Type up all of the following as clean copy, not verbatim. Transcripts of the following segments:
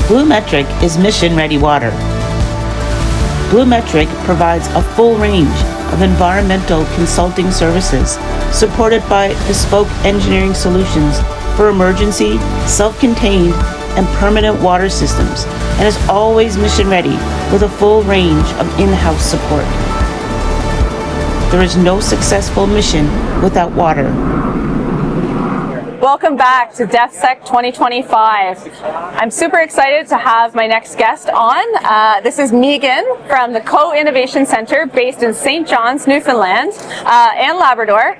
BluMetric is mission-ready water. BluMetric provides a full range of environmental consulting services supported by bespoke engineering solutions for emergency, self-contained, and permanent water systems, and is always mission-ready with a full range of in-house support. There is no successful mission without water. Welcome back to DefSec 2025. I'm super excited to have my next guest on. This is Meagan from the Co-Innovation Center based in St. John's, Newfoundland and Labrador.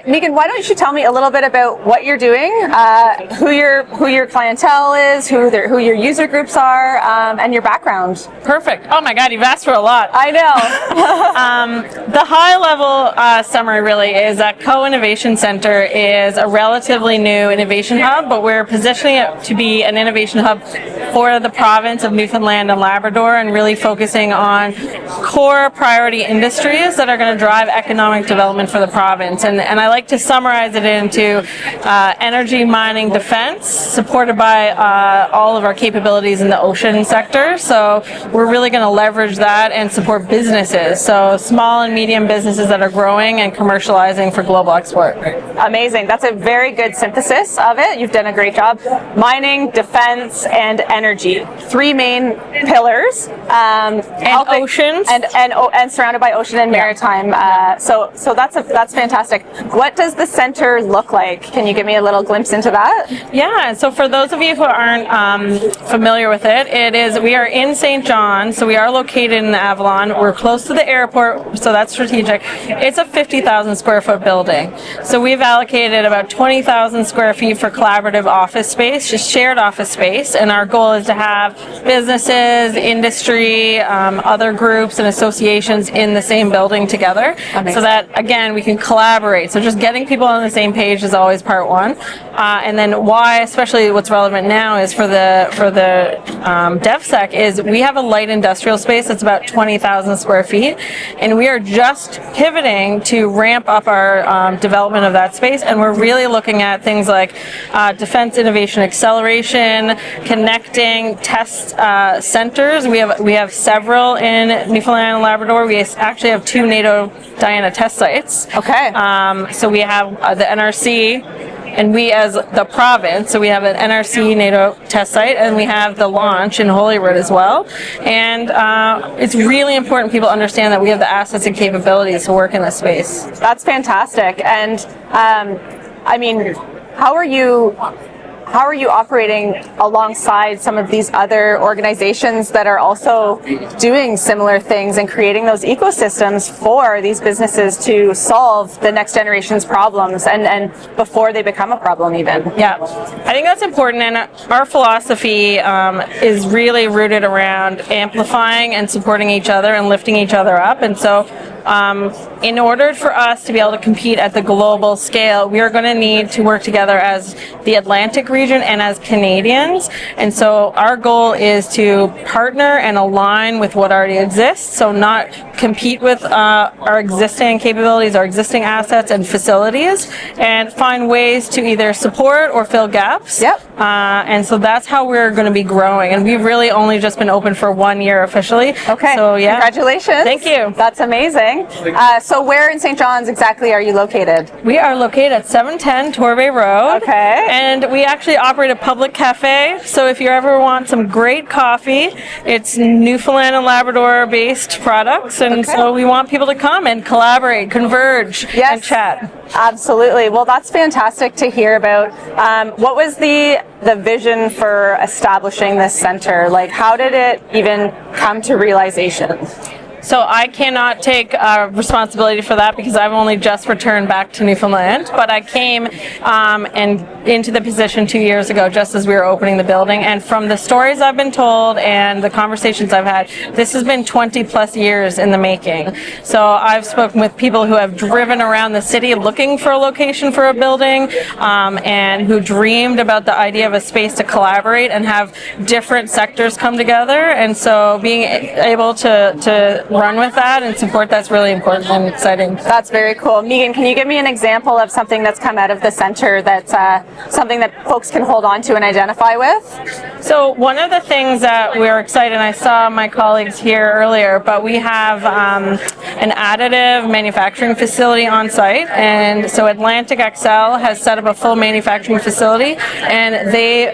Meagan, why don't you tell me a little bit about what you're doing, who your clientele is, who your user groups are, and your background. Perfect. Oh my God, you've asked for a lot. I know. The high-level summary really is that Co-Innovation Center is a relatively new innovation hub, but we're positioning it to be an innovation hub for the province of Newfoundland and Labrador, and really focusing on core priority industries that are going to drive economic development for the province. And I like to summarize it into energy, mining, defense, supported by all of our capabilities in the ocean sector. So we're really going to leverage that and support businesses. So small and medium businesses that are growing and commercializing for global export. Amazing. That's a very good synthesis of it. You've done a great job. Mining, defense, and energy. Three main pillars. And oceans. And surrounded by ocean and maritime. So that's fantastic. What does the center look like? Can you give me a little glimpse into that? Yeah, so for those of you who aren't familiar with it, we are in St. John, so we are located in Avalon. We're close to the airport, so that's strategic. It's a 50,000 square foot building. So we've allocated about 20,000 square feet for collaborative office space, just shared office space, and our goal is to have businesses, industry, other groups and associations in the same building together. Amazing. So that, again, we can collaborate. So just getting people on the same page is always part one. And then why, especially what's relevant now, is for the DevSec is we have a light industrial space that's about 20,000 square feet, and we are just pivoting to ramp up our development of that space. And we're really looking at things like defense innovation acceleration, connecting test centers. We have several in Newfoundland and Labrador. We actually have 2 NATO Diana test sites. Okay. So we have the NRC, and we as the province, so we have an NRC NATO test site, and we have the launch in Holyrood as well. And it's really important people understand that we have the assets and capabilities to work in this space. That's fantastic. And I mean, how are you operating alongside some of these other organizations that are also doing similar things and creating those ecosystems for these businesses to solve the next generation's problems and before they become a problem even? Yeah, I think that's important, and our philosophy is really rooted around amplifying and supporting each other and lifting each other up. And so in order for us to be able to compete at the global scale, we are going to need to work together as the Atlantic region and as Canadians. And so our goal is to partner and align with what already exists, so not compete with our existing capabilities, our existing assets and facilities, and find ways to either support or fill gaps. Yep. And so that's how we're going to be growing. And we've really only just been open for 1 year officially. Okay. So yeah. Congratulations. Thank you. That's amazing. So where in St. John's exactly are you located? We are located at 710 Torbay Road. Okay. And we actually operate a public cafe. So if you ever want some great coffee, it's Newfoundland and Labrador based products. And so we want people to come and collaborate, converge, and chat. Absolutely. Well, that's fantastic to hear about. What was the vision for establishing this center? Like, how did it even come to realization? So I cannot take responsibility for that because I've only just returned back to Newfoundland. But I came and into the position 2 years ago, just as we were opening the building. And from the stories I've been told and the conversations I've had, this has been 20 plus years in the making. So I've spoken with people who have driven around the city looking for a location for a building, and who dreamed about the idea of a space to collaborate and have different sectors come together. And so being able to run with that and support that's really important and exciting. That's very cool. Meagan, can you give me an example of something that's come out of the center that's something that folks can hold on to and identify with? So one of the things that we're excited, and I saw my colleagues here earlier, but we have an additive manufacturing facility on site, and so Atlantic XL has set up a full manufacturing facility, and they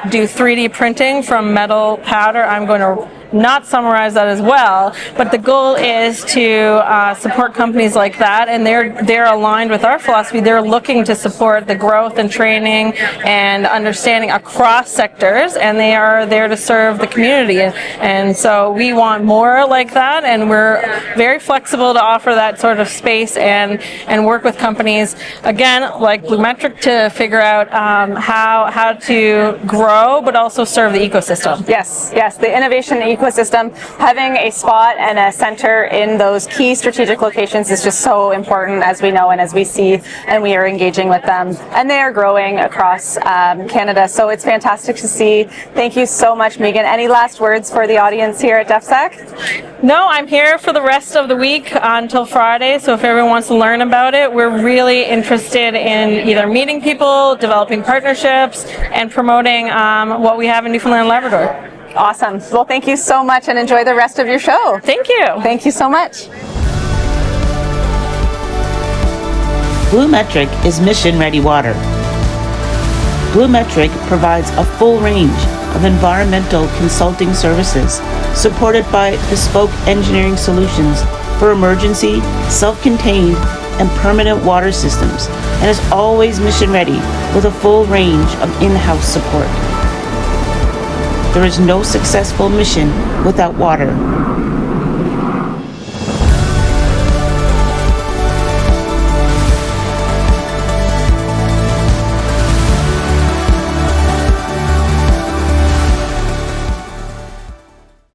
do 3D printing from metal powder. I'm going to not summarize that as well, but the goal is to support companies like that, and they're aligned with our philosophy. They're looking to support the growth and training and understanding across sectors, and they are there to serve the community. And so we want more like that, and we're very flexible to offer that sort of space and work with companies, again, like BluMetric, to figure out how to grow, but also serve the ecosystem. Yes, the innovation ecosystem, having a spot and a center in those key strategic locations is just so important, as we know and as we see, and we are engaging with them, and they are growing across Canada, so it's fantastic to see. Thank you so much, Meagan. Any last words for the audience here at DefSec? No, I'm here for the rest of the week until Friday, so if everyone wants to learn about it, we're really interested in either meeting people, developing partnerships, and promoting what we have in Newfoundland and Labrador. Awesome. Well, thank you so much, and enjoy the rest of your show. Thank you. Thank you so much. BluMetric is mission-ready water. BluMetric provides a full range of environmental consulting services supported by bespoke engineering solutions for emergency, self-contained, and permanent water systems, and is always mission-ready with a full range of in-house support. There is no successful mission without water.